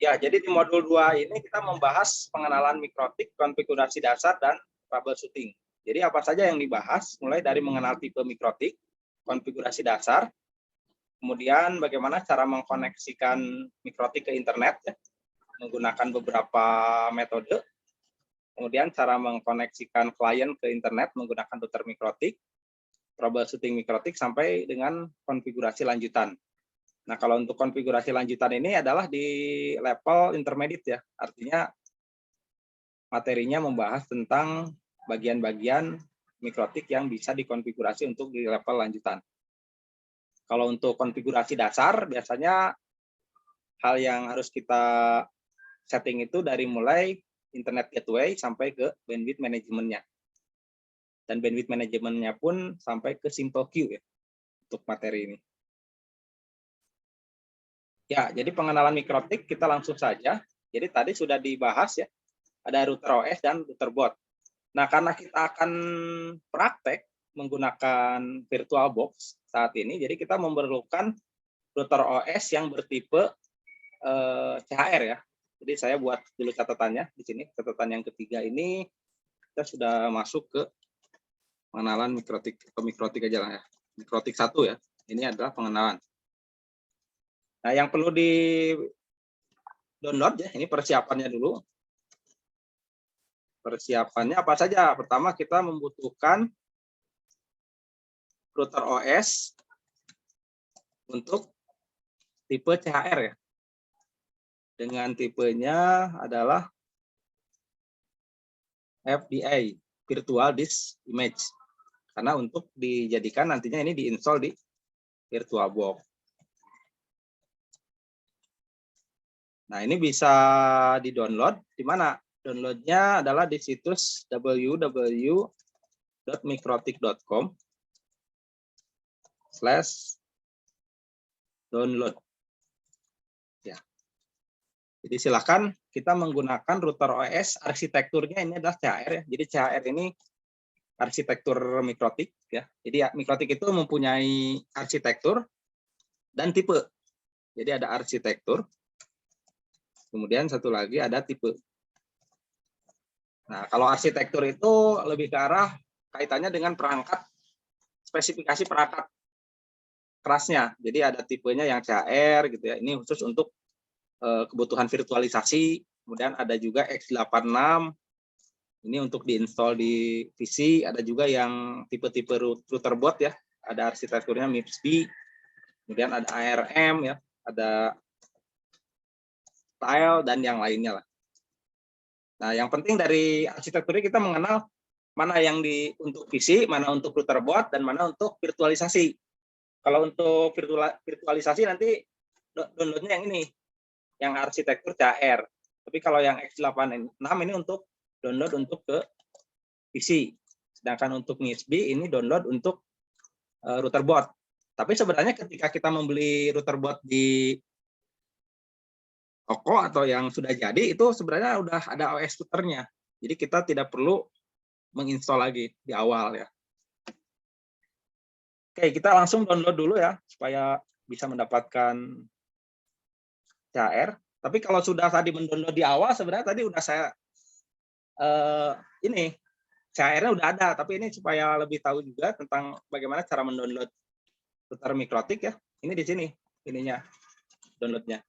Ya, jadi di modul 2 ini kita membahas pengenalan mikrotik, konfigurasi dasar, dan troubleshooting. Jadi apa saja yang dibahas, mulai dari mengenal tipe mikrotik, konfigurasi dasar, kemudian bagaimana cara mengkoneksikan mikrotik ke internet, ya, menggunakan beberapa metode, kemudian cara mengkoneksikan klien ke internet menggunakan router mikrotik, troubleshooting mikrotik, sampai dengan konfigurasi lanjutan. Nah, kalau untuk konfigurasi lanjutan ini adalah di level intermediate ya, artinya materinya membahas tentang bagian-bagian mikrotik yang bisa dikonfigurasi untuk di level lanjutan. Kalau untuk konfigurasi dasar, biasanya hal yang harus kita setting itu dari mulai internet gateway sampai ke bandwidth manajemennya. Dan bandwidth manajemennya pun sampai ke simple queue ya, untuk materi ini. Ya, jadi pengenalan mikrotik kita langsung saja. Jadi tadi sudah dibahas ya, ada router OS dan router board. Nah, karena kita akan praktek menggunakan VirtualBox saat ini, jadi kita memerlukan router OS yang bertipe CHR ya. Jadi saya buat dulu catatannya di sini. Catatan yang ketiga ini kita sudah masuk ke pengenalan mikrotik, atau mikrotik aja lah ya. Mikrotik 1 ya. Ini adalah pengenalan. Nah, yang perlu di download ya, ini persiapannya dulu. Persiapannya apa saja? Pertama kita membutuhkan router OS untuk tipe CHR ya. Dengan tipenya adalah FDI, Virtual Disk Image. Karena untuk dijadikan nantinya ini diinstal di VirtualBox. Nah, ini bisa di-download. Di mana? Downloadnya adalah di situs www.mikrotik.com/download. Ya. Jadi silakan kita menggunakan router OS, arsitekturnya ini adalah CHR ya. Jadi CHR ini arsitektur mikrotik ya. Jadi mikrotik itu mempunyai arsitektur dan tipe. Jadi ada arsitektur. Kemudian satu lagi ada tipe. Nah, kalau arsitektur itu lebih ke arah kaitannya dengan perangkat, spesifikasi perangkat kerasnya. Jadi ada tipenya yang CHR gitu ya. Ini khusus untuk kebutuhan virtualisasi. Kemudian ada juga X86. Ini untuk diinstal di PC. Ada juga yang tipe-tipe router board ya. Ada arsitekturnya MIPS-B. Kemudian ada ARM ya. Ada tile dan yang lainnya lah. Nah, yang penting dari arsitektur ini kita mengenal mana yang untuk PC, mana untuk router board, dan mana untuk virtualisasi. Kalau untuk virtualisasi nanti downloadnya yang ini, yang arsitektur CHR. Tapi kalau yang X86 ini untuk download untuk ke PC. Sedangkan untuk MIPS-B ini download untuk router board. Tapi sebenarnya ketika kita membeli router board di toko atau yang sudah jadi, itu sebenarnya udah ada OS routernya. Jadi kita tidak perlu menginstal lagi di awal ya. Oke, kita langsung download dulu ya, supaya bisa mendapatkan CHR. Tapi kalau sudah tadi mendownload di awal, sebenarnya tadi udah saya ini CHR-nya udah ada, tapi ini supaya lebih tahu juga tentang bagaimana cara mendownload router mikrotik ya. Ini di sini ininya downloadnya.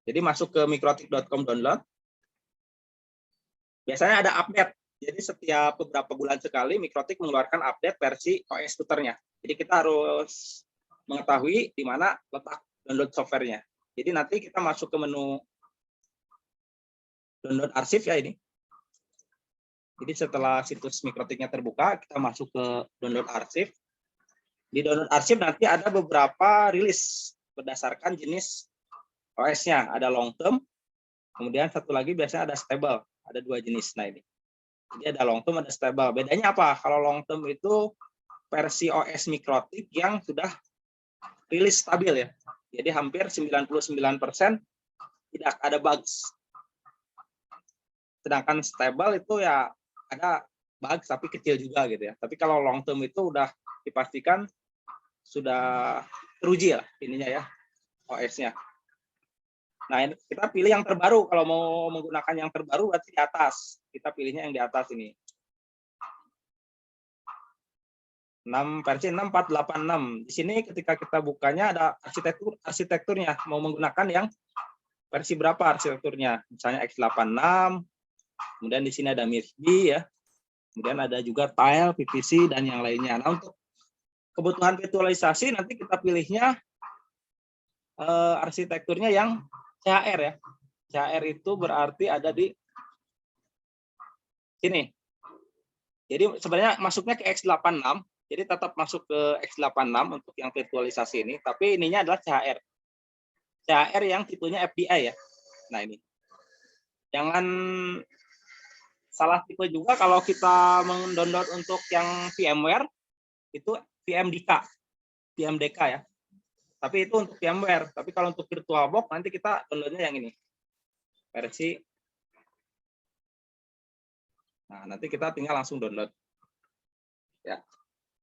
Jadi masuk ke mikrotik.com download. Biasanya ada update. Jadi setiap beberapa bulan sekali Mikrotik mengeluarkan update versi OS routernya. Jadi kita harus mengetahui di mana letak download softwarenya. Jadi nanti kita masuk ke menu download arsip ya ini. Jadi setelah situs Mikrotiknya terbuka, kita masuk ke download arsip. Di download arsip nanti ada beberapa rilis berdasarkan jenis OS-nya. Ada long term, kemudian satu lagi biasanya ada stable. Ada 2 jenis. Nah ini. Jadi ada long term, ada stable. Bedanya apa? Kalau long term itu versi OS Mikrotik yang sudah rilis stabil ya. Jadi hampir 99% tidak ada bugs. Sedangkan stable itu ya ada bugs tapi kecil juga gitu ya. Tapi kalau long term itu udah dipastikan sudah teruji ya ininya ya OS-nya. Nah, ini kita pilih yang terbaru. Kalau mau menggunakan yang terbaru berarti di atas. Kita pilihnya yang di atas ini. 6 versi 6486. Di sini ketika kita bukanya ada arsitekturnya. Mau menggunakan yang versi berapa arsitekturnya? Misalnya x86. Kemudian di sini ada MISB ya. Kemudian ada juga tile, PVC dan yang lainnya. Nah, untuk kebutuhan virtualisasi nanti kita pilihnya arsitekturnya yang CHR ya. CHR itu berarti ada di sini. Jadi sebenarnya masuknya ke x86. Jadi tetap masuk ke x86 untuk yang virtualisasi ini, tapi ininya adalah CHR. CHR yang tipenya FDI ya. Nah ini. Jangan salah tipe juga kalau kita mendownload untuk yang VMware, itu VMDK ya. Tapi itu untuk VMware. Tapi kalau untuk VirtualBox nanti kita downloadnya yang ini. Versi. Nah, nanti kita tinggal langsung download. Ya.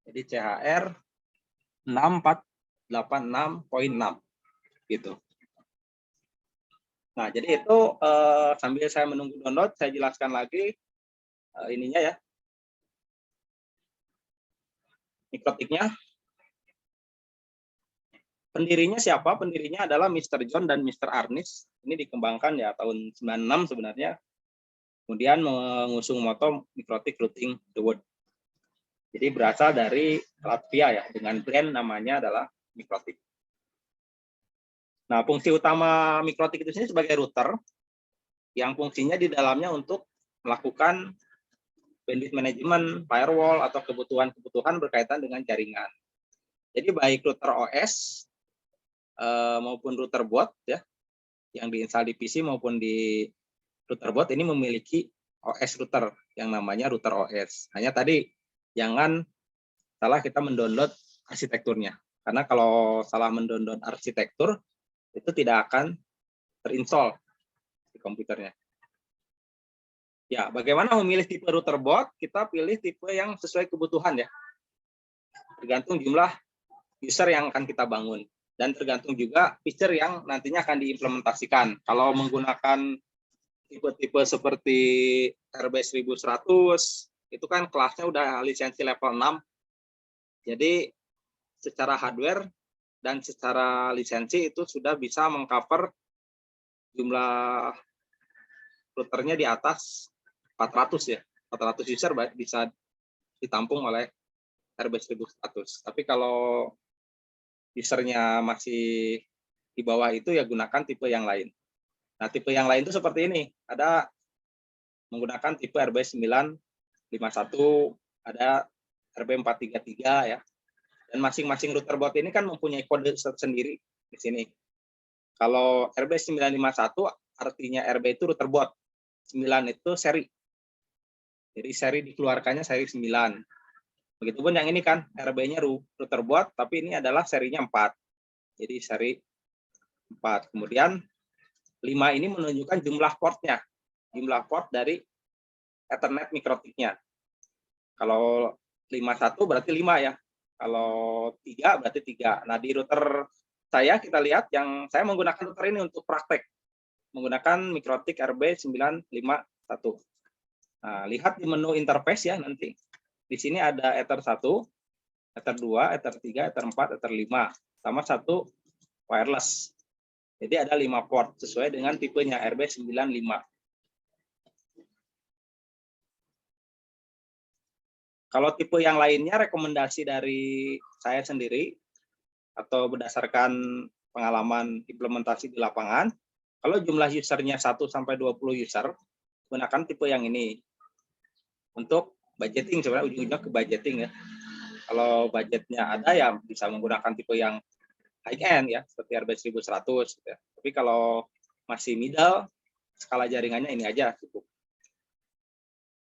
Jadi CHR 6486.6 gitu. Nah, jadi itu sambil saya menunggu download, saya jelaskan lagi ininya ya. Mikrotiknya. Pendirinya siapa? Pendirinya adalah Mr. John dan Mr. Arnis. Ini dikembangkan ya tahun 96 sebenarnya. Kemudian mengusung moto Mikrotik Routing the World. Jadi berasal dari Latvia ya, dengan brand namanya adalah Mikrotik. Nah, fungsi utama Mikrotik itu sendiri sebagai router, yang fungsinya di dalamnya untuk melakukan bandwidth management, firewall, atau kebutuhan-kebutuhan berkaitan dengan jaringan. Jadi baik router OS maupun router boot ya, yang diinstal di PC maupun di router boot ini memiliki OS router yang namanya router OS. Hanya tadi jangan salah kita mendownload arsitekturnya. Karena kalau salah mendownload arsitektur, itu tidak akan terinstall di komputernya. Ya, bagaimana memilih tipe router boot? Kita pilih tipe yang sesuai kebutuhan ya. Tergantung jumlah user yang akan kita bangun. Dan tergantung juga feature yang nantinya akan diimplementasikan. Kalau menggunakan tipe-tipe seperti RB1100, itu kan kelasnya udah lisensi level 6. Jadi secara hardware dan secara lisensi itu sudah bisa mengcover jumlah routernya di atas 400 ya. 400 user bisa ditampung oleh RB1100. Tapi kalau usernya masih di bawah itu ya gunakan tipe yang lain. Nah, tipe yang lain itu seperti ini. Ada menggunakan tipe RB951, ada RB433 ya. Dan masing-masing router boot ini kan mempunyai kode sendiri di sini. Kalau RB951 artinya RB itu router boot, 9 itu seri. Jadi seri dikeluarkannya seri 9. Begitupun yang ini kan RB-nya router boot, tapi ini adalah serinya 4. Jadi seri 4. Kemudian 5 ini menunjukkan jumlah portnya. Jumlah port dari Ethernet mikrotiknya. Kalau 51 berarti 5 ya. Kalau 3 berarti 3. Nah, di router saya kita lihat yang saya menggunakan router ini untuk praktek. Menggunakan Mikrotik RB951. Nah, lihat di menu interface ya nanti. Di sini ada Ether 1, Ether 2, Ether 3, Ether 4, Ether 5. Sama satu wireless. Jadi ada 5 port sesuai dengan tipenya RB95. Kalau tipe yang lainnya rekomendasi dari saya sendiri atau berdasarkan pengalaman implementasi di lapangan, kalau jumlah usernya 1 sampai 20 user, gunakan tipe yang ini. Untuk budgeting sebenarnya ujung-ujungnya ke budgeting ya. Kalau budgetnya ada ya bisa menggunakan tipe yang high end ya, seperti RB1100 gitu ya. Tapi kalau masih middle, skala jaringannya ini aja cukup.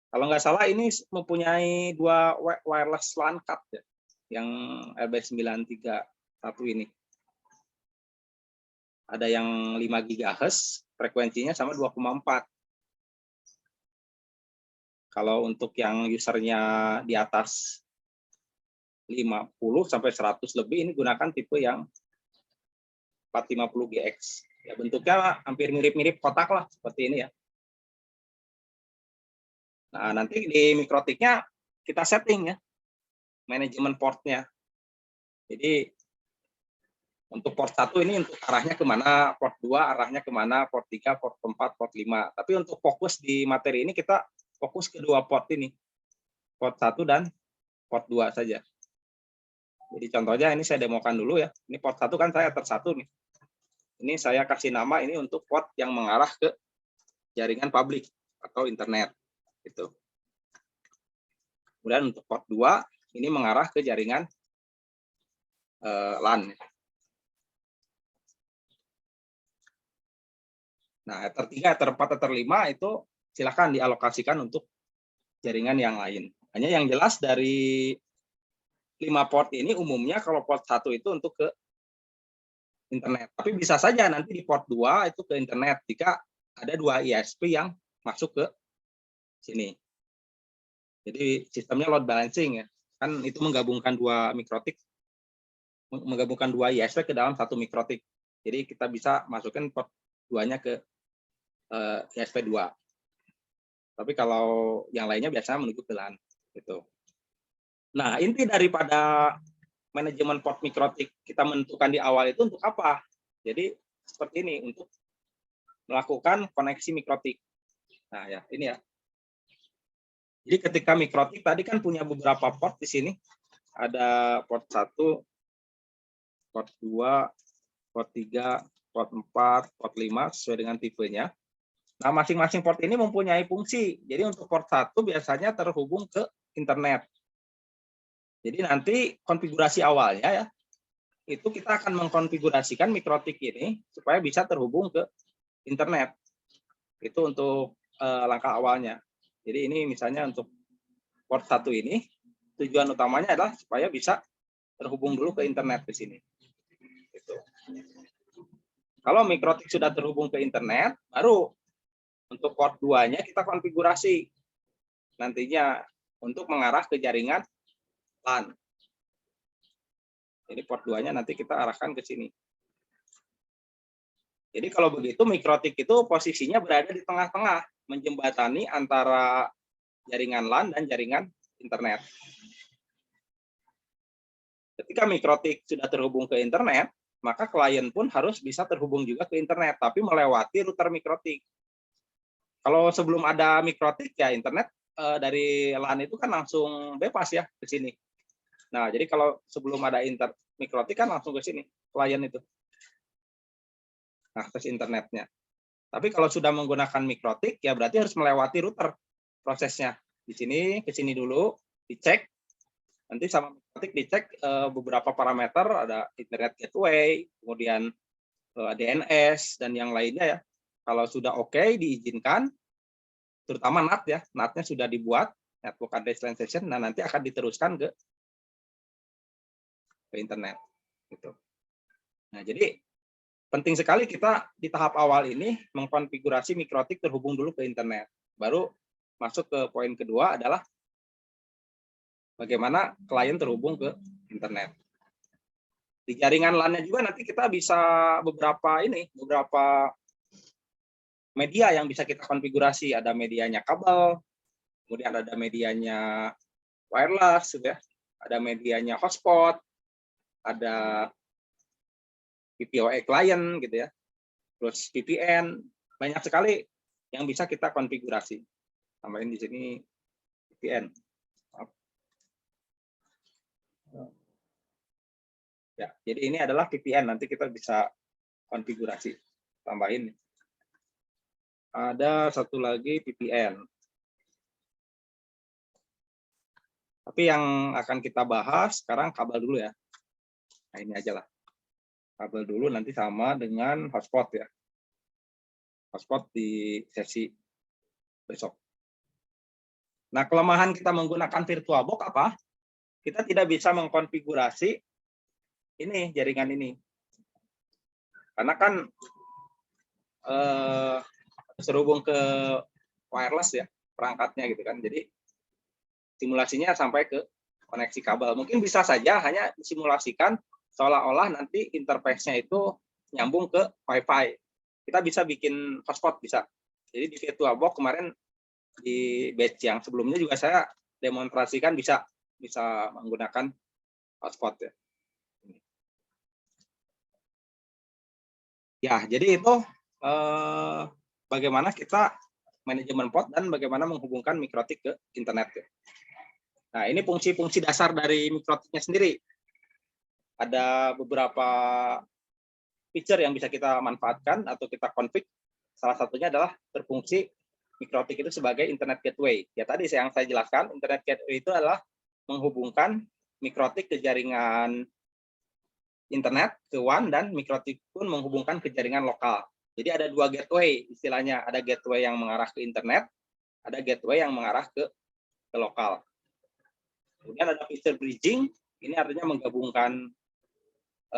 Kalau nggak salah ini mempunyai 2 wireless LAN card ya, yang RB931 ini. Ada yang 5 GHz, frekuensinya sama 2,4. Kalau untuk yang usernya di atas 50 sampai 100 lebih, ini gunakan tipe yang 450GX. Ya, bentuknya hampir mirip-mirip kotak lah, seperti ini ya. Nah, nanti di mikrotiknya kita setting ya, manajemen portnya. Jadi untuk port 1 ini untuk arahnya kemana, port 2 arahnya kemana, port 3, port 4, port 5. Tapi untuk fokus di materi ini kita fokus ke dua port ini, port 1 dan port 2 saja. Jadi contohnya ini saya demokan dulu ya. Ini port 1 kan saya tersatu nih. Ini saya kasih nama ini untuk port yang mengarah ke jaringan publik atau internet. Gitu. Kemudian untuk port 2 ini mengarah ke jaringan LAN. Nah, Ether 3, Ether 4, Ether 5 itu silakan dialokasikan untuk jaringan yang lain. Hanya yang jelas dari 5 port ini umumnya kalau port 1 itu untuk ke internet. Tapi bisa saja nanti di port 2 itu ke internet jika ada 2 ISP yang masuk ke sini. Jadi sistemnya load balancing ya. Kan itu menggabungkan 2 mikrotik, menggabungkan 2 ISP ke dalam 1 mikrotik. Jadi kita bisa masukkan port 2-nya ke ISP 2. Tapi kalau yang lainnya biasanya menuju ke LAN gitu. Nah, inti daripada manajemen port mikrotik kita menentukan di awal itu untuk apa? Jadi seperti ini, untuk melakukan koneksi mikrotik. Nah, ya, ini ya. Jadi ketika mikrotik tadi kan punya beberapa port di sini. Ada port 1, port 2, port 3, port 4, port 5 sesuai dengan tipenya. Nah, masing-masing port ini mempunyai fungsi. Jadi untuk port 1 biasanya terhubung ke internet. Jadi nanti konfigurasi awalnya ya, itu kita akan mengkonfigurasikan mikrotik ini supaya bisa terhubung ke internet. Itu untuk langkah awalnya. Jadi ini misalnya untuk port 1 ini, tujuan utamanya adalah supaya bisa terhubung dulu ke internet di sini. Gitu. Kalau mikrotik sudah terhubung ke internet, baru untuk port 2-nya kita konfigurasi nantinya untuk mengarah ke jaringan LAN. Jadi port 2-nya nanti kita arahkan ke sini. Jadi kalau begitu mikrotik itu posisinya berada di tengah-tengah, menjembatani antara jaringan LAN dan jaringan internet. Ketika mikrotik sudah terhubung ke internet, maka klien pun harus bisa terhubung juga ke internet, tapi melewati router mikrotik. Kalau sebelum ada mikrotik ya internet dari LAN itu kan langsung bebas ya ke sini. Nah, jadi kalau sebelum ada mikrotik kan langsung ke sini klien itu. Akses internetnya. Tapi kalau sudah menggunakan mikrotik ya berarti harus melewati router prosesnya. Di sini ke sini dulu dicek. Nanti sama mikrotik dicek beberapa parameter, ada internet gateway, kemudian DNS dan yang lainnya ya. Kalau sudah oke, diizinkan, terutama NAT ya, NAT-nya sudah dibuat, network address translation, nah nanti akan diteruskan ke internet. Gitu. Nah, jadi penting sekali kita di tahap awal ini mengkonfigurasi mikrotik terhubung dulu ke internet. Baru masuk ke poin kedua adalah bagaimana klien terhubung ke internet. Di jaringan LAN-nya juga nanti kita bisa beberapa media yang bisa kita konfigurasi. Ada medianya kabel, kemudian ada medianya wireless, ya. Ada medianya hotspot, ada PPOE client gitu ya, terus VPN, banyak sekali yang bisa kita konfigurasi. Tambahin di sini VPN. Ya, jadi ini adalah VPN, nanti kita bisa konfigurasi. Tambahin. Ada satu lagi VPN. Tapi yang akan kita bahas sekarang kabel dulu ya. Nah, ini aja lah. Kabel dulu nanti sama dengan hotspot ya. Hotspot di sesi besok. Nah, kelemahan kita menggunakan VirtualBox apa? Kita tidak bisa mengkonfigurasi ini jaringan ini. Karena kan terhubung ke wireless ya perangkatnya gitu kan. Jadi simulasinya sampai ke koneksi kabel. Mungkin bisa saja hanya disimulasikan seolah-olah nanti interface-nya itu nyambung ke Wi-Fi. kita bisa bikin hotspot bisa. Jadi di VirtualBox kemarin di batch yang sebelumnya juga saya demonstrasikan bisa menggunakan hotspot ya. Ya, jadi itu bagaimana kita manajemen pod dan bagaimana menghubungkan mikrotik ke internet. Ya. Nah, ini fungsi-fungsi dasar dari mikrotiknya sendiri. Ada beberapa feature yang bisa kita manfaatkan atau kita config. Salah satunya adalah berfungsi mikrotik itu sebagai internet gateway. Ya tadi yang saya jelaskan, internet gateway itu adalah menghubungkan mikrotik ke jaringan internet ke WAN, dan mikrotik pun menghubungkan ke jaringan lokal. Jadi ada dua gateway istilahnya, ada gateway yang mengarah ke internet, ada gateway yang mengarah ke lokal. Kemudian ada feature bridging, ini artinya menggabungkan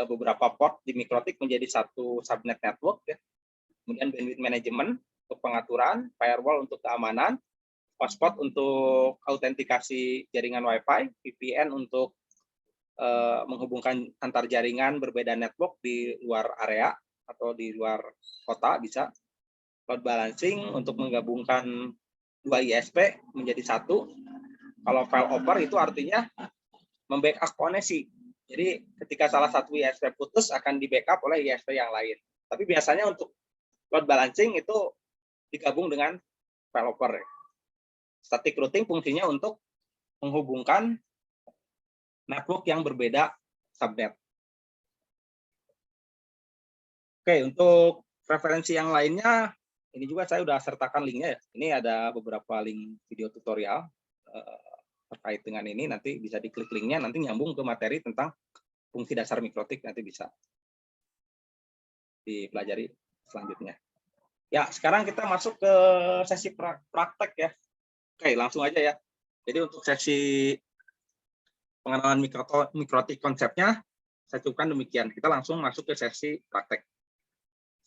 beberapa port di mikrotik menjadi satu subnet network. Ya. Kemudian bandwidth management untuk pengaturan, firewall untuk keamanan, hotspot untuk autentikasi jaringan Wi-Fi, VPN untuk menghubungkan antar jaringan berbeda network di luar area atau di luar kota bisa. Load balancing untuk menggabungkan dua ISP menjadi satu. Kalau file over itu artinya membackup koneksi. Jadi ketika salah satu ISP putus akan di backup oleh ISP yang lain. Tapi biasanya untuk load balancing itu digabung dengan file over. Static routing fungsinya untuk menghubungkan network yang berbeda subnet. Oke, untuk referensi yang lainnya, ini juga saya sudah sertakan linknya ya. Ini ada beberapa link video tutorial terkait dengan ini, nanti bisa diklik linknya, nanti nyambung ke materi tentang fungsi dasar mikrotik, nanti bisa dipelajari selanjutnya. Ya, sekarang kita masuk ke sesi praktek ya. Oke, langsung aja ya. Jadi untuk sesi pengenalan mikrotik konsepnya, saya cukupkan demikian. Kita langsung masuk ke sesi praktek.